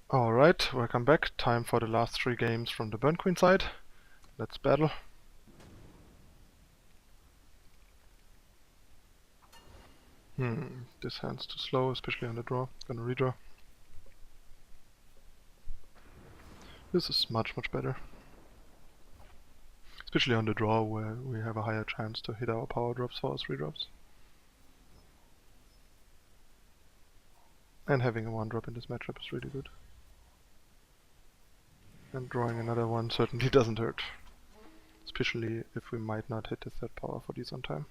Alright, welcome back. Time for the last 3 games from the Burn Queen side. Let's battle. This hand's too slow, especially on the draw. Gonna redraw. This is much better. Especially on the draw where we have a higher chance to hit our power drops for our 3 drops. And having a 1 drop in this matchup is really good. And drawing another one certainly doesn't hurt. Especially if we might not hit the 3rd power for these on time.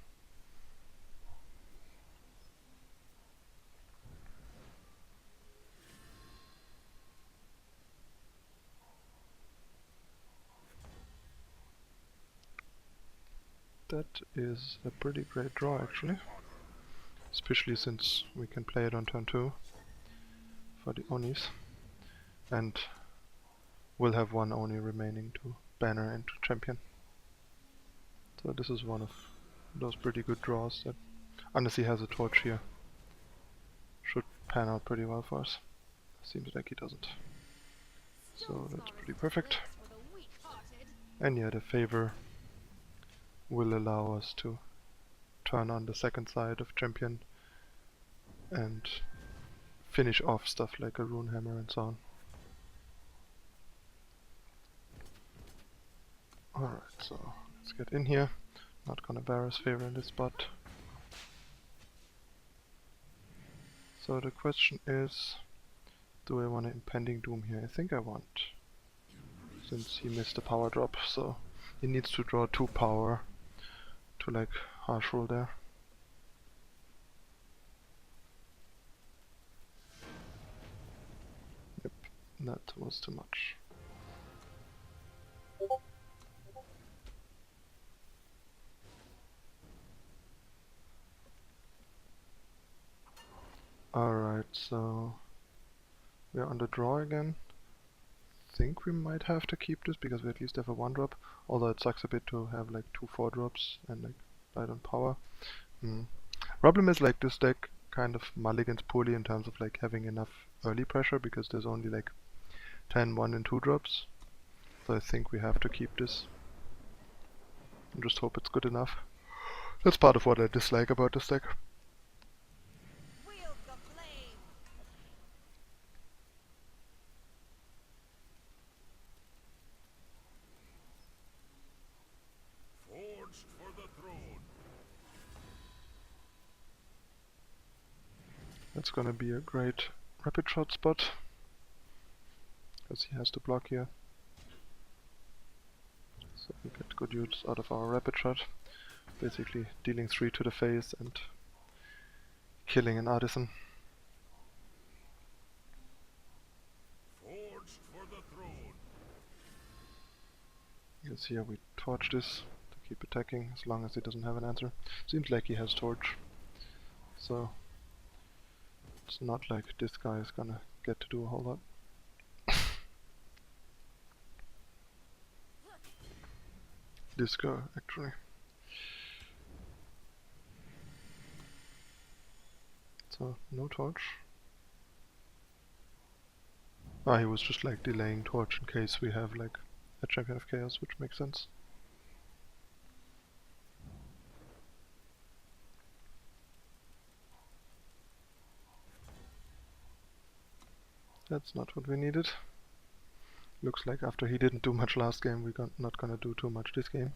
That is a pretty great draw actually. Especially since we can play it on turn 2 for the Onis. And we'll have 1 Oni remaining to banner into champion. So this is one of those pretty good draws that, unless he has a torch here, should pan out pretty well for us. Seems like he doesn't. So that's pretty perfect. And yeah, the favor will allow us to turn on the 2nd side of champion and finish off stuff like a rune hammer and so on. Alright, so let's get in here. Not gonna Vara's favor in this spot. So the question is, do I want an Impending Doom here? I think I want, since he missed a power drop, so he needs to draw 2 power to like harsh roll there. Yep, that was too much. Alright, so we're on the draw again. Think we might have to keep this because we at least have a 1 drop, although it sucks a bit to have like 2 4 drops and like light on power. Problem is like this deck kind of mulligans poorly in terms of like having enough early pressure because there's only like 10 1 and 2 drops. So I think we have to keep this and just hope it's good enough. That's part of what I dislike about this deck. That's gonna be a great rapid shot spot, because he has to block here. So we get good use out of our rapid shot, basically dealing 3 to the face and killing an artisan. You can see how we torch this to keep attacking as long as he doesn't have an answer. Seems like he has torch, so it's not like this guy is gonna get to do a whole lot. This guy, actually. So, no torch. Ah, he was just like delaying torch in case we have like a champion of chaos, which makes sense. That's not what we needed. Looks like after he didn't do much last game, we're not gonna do too much this game.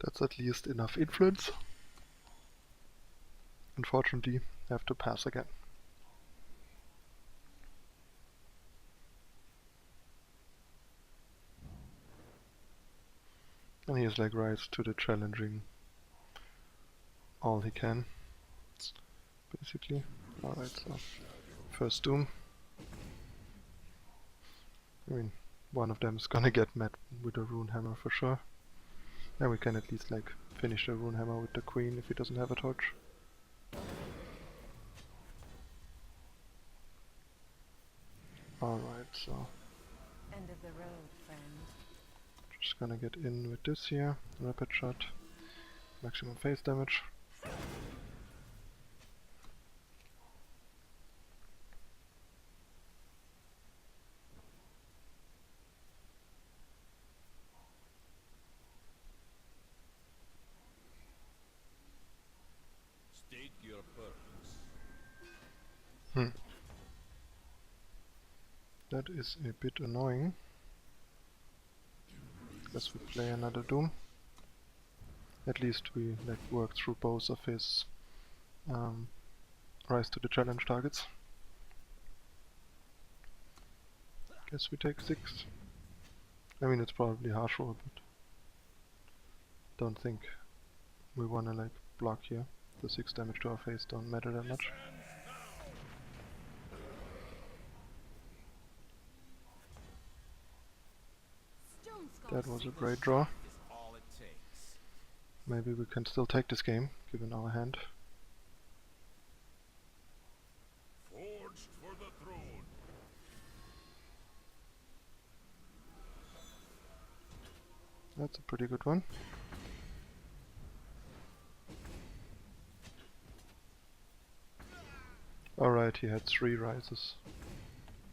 That's at least enough influence. Unfortunately, I have to pass again. And he is like rise to the challenging all he can, basically. Alright, so first Doom. I mean, one of them is gonna get met with a rune hammer for sure. And we can at least like finish the rune hammer with the queen if he doesn't have a torch. Alright, so End of the road, friend. just gonna get in with this here. Rapid shot. Maximum face damage. State your purpose. That is a bit annoying. Guess we play another Doom. At least we like work through both of his rise to the challenge targets. Guess we take 6. I mean, it's probably harsh roll, but don't think we wanna like block here. The 6 damage to our face don't matter that much. That was a great draw. Maybe we can still take this game, given our hand. Forged for the throne. That's a pretty good one. Alright, he had 3 rises.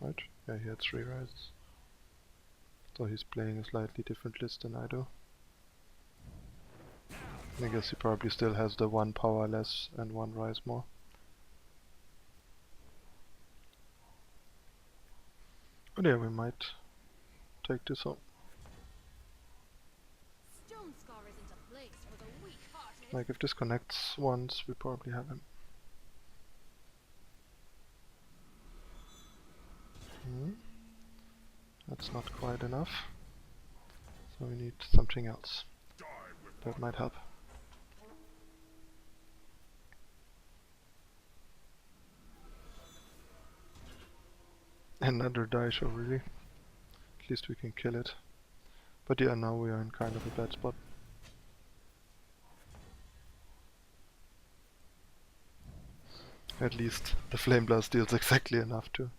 Right? Yeah, he had 3 rises. So he's playing a slightly different list than I do. I guess he probably still has the 1 power less and 1 rise more. But yeah, we might take this home. Stonescar isn't a place for the weak-hearted. Like if this connects once, we probably have him. That's not quite enough. So we need something else. That might help. Another die show, really. At least we can kill it. But yeah, now we are in kind of a bad spot. At least the Flame Blast deals exactly enough to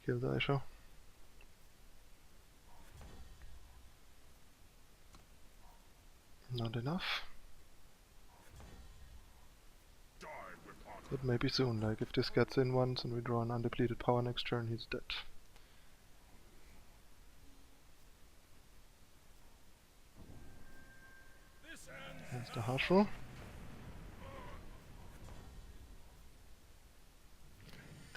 kill the Aisho. Not enough. But maybe soon, like if this gets in once and we draw an undepleted power next turn, he's dead. There's the harsh roll.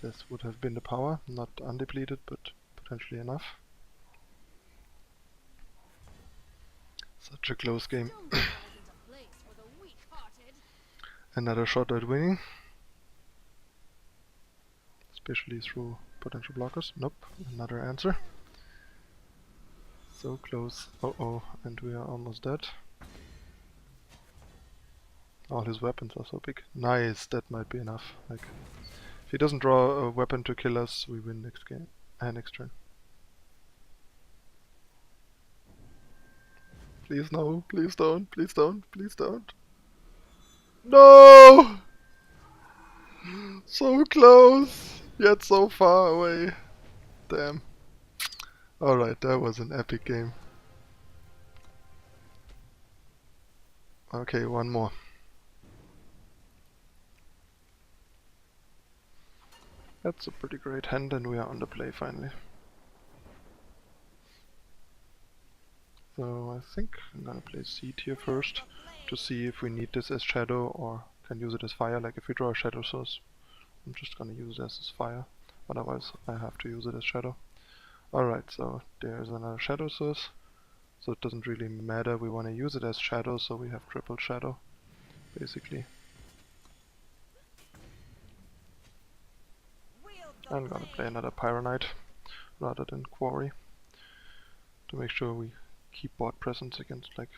This would have been the power, not undepleted, but potentially enough. Such a close game. Another shot at winning. Especially through potential blockers. Nope, another answer. So close. Oh, and we are almost dead. All his weapons are so big. Nice, that might be enough. Like, if he doesn't draw a weapon to kill us, we win next game. Next turn. Please no, please don't, please don't, please don't. No! So close, yet so far away. Damn. Alright, that was an epic game. Okay, one more. That's a pretty great hand and we are on the play finally. So I think I'm gonna play Seed here first to see if we need this as shadow or can use it as fire. Like if we draw a shadow source, I'm just gonna use this as fire. Otherwise I have to use it as shadow. Alright, so there's another shadow source. So it doesn't really matter, we wanna use it as shadow, so we have triple shadow, basically. I'm gonna play another Pyroknight rather than Quarry to make sure we keep board presence against like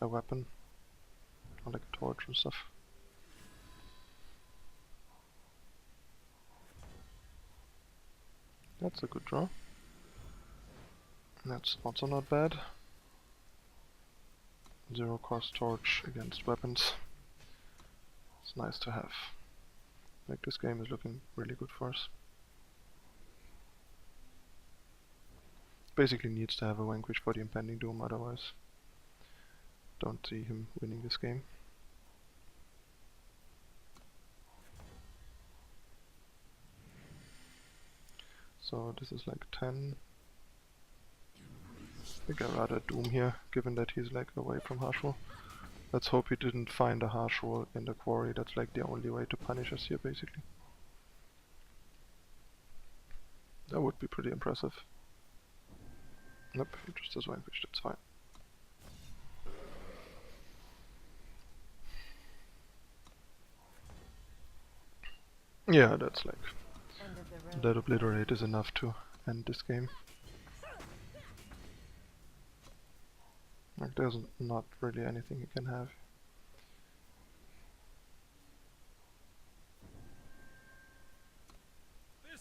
a weapon or like a torch and stuff. That's a good draw. That's also not bad. 0 cost torch against weapons. It's nice to have. Like this game is looking really good for us. basically needs to have a Vanquish for the Impending Doom, otherwise don't see him winning this game. So this is like 10. I think I'd rather Doom here, given that he's like away from Harsh Roll. Let's hope he didn't find a Harsh Roll in the Quarry. That's like the only way to punish us here, basically. That would be pretty impressive. Nope, he just has Vanquish, that's fine. Yeah, that's like... that Obliterate is enough to end this game. Like, there's not really anything you can have.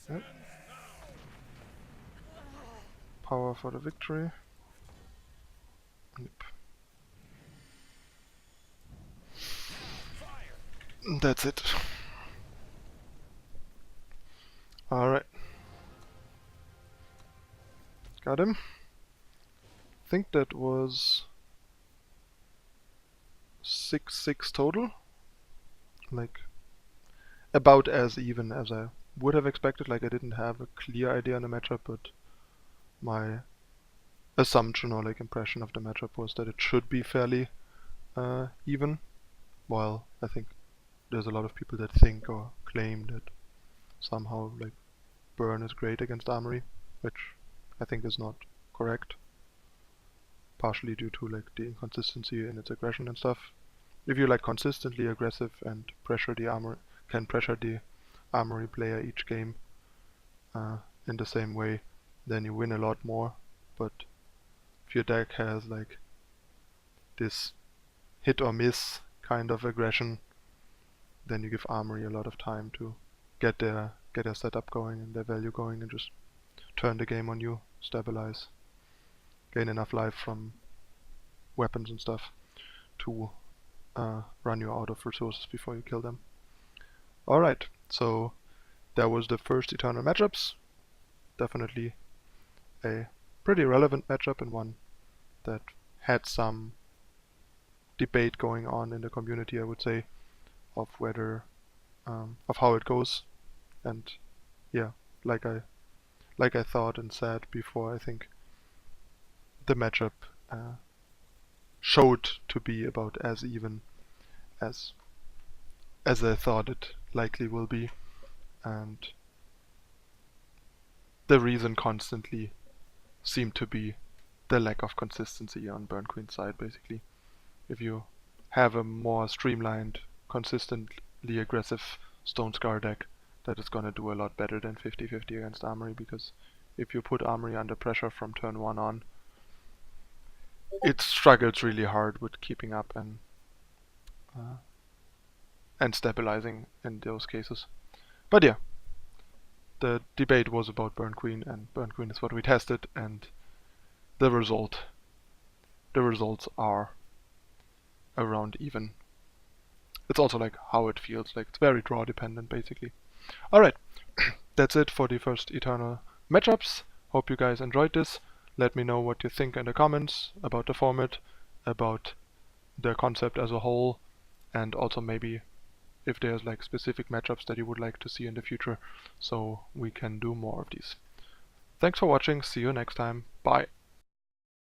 Yep. Power for the victory. Yep. That's it. Alright. Got him. I think that was 6-6 total. Like, about as even as I would have expected. Like, I didn't have a clear idea on the matchup, but my assumption or like impression of the matchup was that it should be fairly even. While I think there's a lot of people that think or claim that somehow like Burn is great against Armory, which I think is not correct. Partially due to like the inconsistency in its aggression and stuff. If you're like consistently aggressive and can pressure the Armory player each game in the same way, then you win a lot more. But if your deck has like this hit or miss kind of aggression, then you give Armory a lot of time to get their setup going and their value going and just turn the game on you, stabilize, gain enough life from weapons and stuff to run you out of resources before you kill them. Alright, so that was the first Eternal matchups. Definitely a pretty relevant matchup and one that had some debate going on in the community, I would say, of whether of how it goes. And yeah, like I thought and said before, I think the matchup showed to be about as even as I thought it likely will be, and the reason constantly seemed to be the lack of consistency on Burn Queen's side, basically. If you have a more streamlined, consistently aggressive Stonescar deck, that is gonna do a lot better than 50-50 against Armory, because if you put Armory under pressure from turn 1 on, it struggles really hard with keeping up and stabilizing in those cases. But yeah, the debate was about Burn Queen, and Burn Queen is what we tested, and the results are around even. It's also like how it feels, like it's very draw dependent basically. Alright, that's it for the first Eternal matchups. Hope you guys enjoyed this. Let me know what you think in the comments about the format, about the concept as a whole, and also maybe if there's like specific matchups that you would like to see in the future, so we can do more of these. Thanks for watching, see you next time, bye!